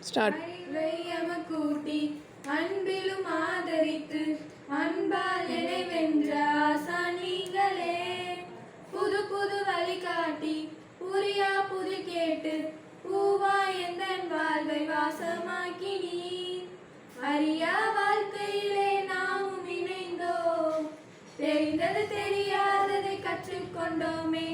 Start. கூட்டி அன்பிலும் ஆதரித்து அன்பால் என்னை வென்ற ஆசான் நீங்களே. புது புது வழிகாட்டி புரியா புதி கேட்டு பூவாய் எந்தன் வாழ்வை வாசமாக்கினீர். அறியா வாழ்க்கையிலே நாமும் இணைந்தோம், தெரிந்தது தெரியாததை கற்றுக்கொண்டோமே.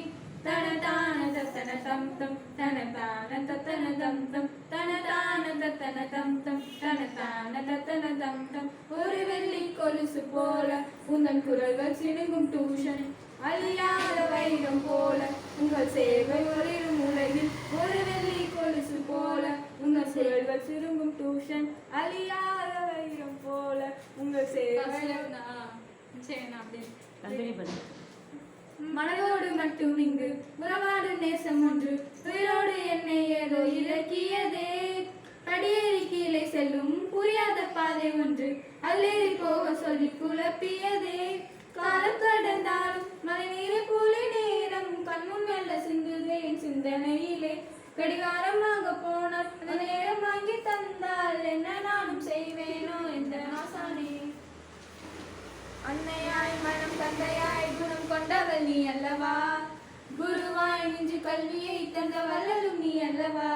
தனதான தத்தன தம் தம் தனதான தத்தன தம் தம் தனதான தத்தன தம் தம் தனதான தத்தன தம் தம். ஒரு வெள்ளி கொலுசு போல உங்கள் குரல்கள் சிணுங்கும் டியூஷன், அழியாத வைரம் போல உங்கள் சேவை ஒளிரும் உலகில். ஒரு வெள்ளி கொலுசு போல உங்கள் குரல்கள் சிணுங்கும் டியூஷன், அழியாத வைரம் போல உங்கள் சேவை. மனதோடு மட்டும் இங்கு உறவாடு நேசம் ஒன்று உயிரோடு என்னை ஏதோ இலக்கியதே. படியேறி கீழே செல்லும் புரியாத பாதை ஒன்று அல்லேறி போக சொல்லி குழப்பியதே. காலம் கடந்தாலும் மழை நீரை போல நேரம் கண்முன் மெல்ல சிந்துதே என் சிந்தனையிலே. கடிகாரமாக போனால் அந்த நேரம் வாங்கி தந்தால் என்ன நானும் செய்வேனோ எந்த ஆசானே. அன்னையாய் மனம் தந்தையாய் குணம் கொண்டவள் நீ அல்லவா, குருவாய் நின்று கல்வியை தந்த வல்லலும் நீ அல்லவா.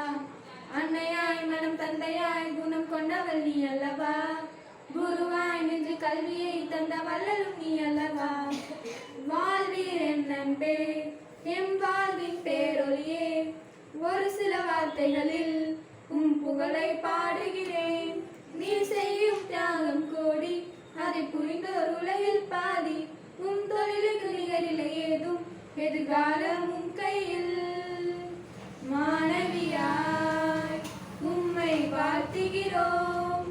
அன்னையாய் மனம் தந்தையாய் குணம் கொண்டவள் நீ அல்லவா, குருவாய் நின்று கல்வியை தந்த வல்லலும் நீ அல்லவா. வாழ்வீர் என் நண்பே எம் வாழ்வின் பேரொலியே, ஒரு சில வார்த்தைகளில் உம் புகழை பாடுகிறேன். நீ செய்யும் தியாகம் கோடி, அதை புரிந்தோர் உலகில் பாதி. உம் தொழிலுக்கு நிகரில்லை ஏதும், எதிர்காலம் உம் கையில். மாணவியாய் உம்மை வாழ்த்துகிறோம்,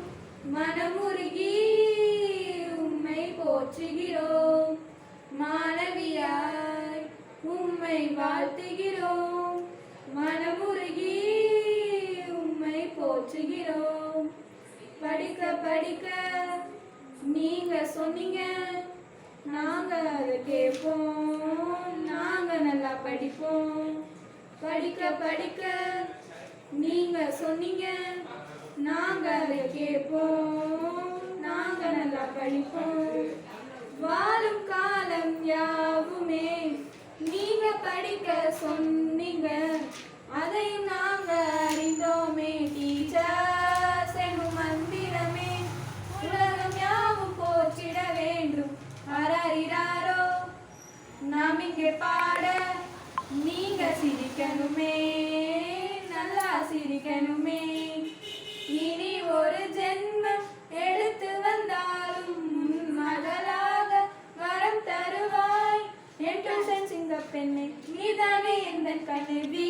மனமுருகி உம்மை போற்றுகிறோம். மாணவியாய் உம்மை வாழ்த்துகிறோம், மனமுருகி உம்மை போற்றுகிறோம். படிக்க படிக்க நீங்க சொன்னீங்க, நாங்க அதை கேட்போம், நாங்க நல்லா படிப்போம். படிக்க படிக்க நீங்க சொன்னீங்க, நாங்க அதை கேட்போம், நாங்க நல்லா படிப்போம். வாழும் காலம் யாவுமே நீங்க படிக்க சொன்னீங்க, அதையும் நாங்க அறிந்தோமே. டீச்சர்ஸ் எனும் மந்திரமே உலகம் யாவும் போற்றிட வேண்டும். அரறிறாரோ நாம் இங்கே பாட நீங்க சிரிக்கணுமே, நல்லா சிரிக்கணுமே. இனி ஒரு ஜென்மம் எடுத்து வந்தாலும் மகளாக வரம் தருவாய். என் டியூஷன் சிங்க பெண்ணே நீதானே எந்த கண்ணு. We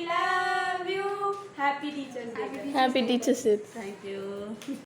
love you. Happy Teachers Day. Happy Teachers Day. Thank you.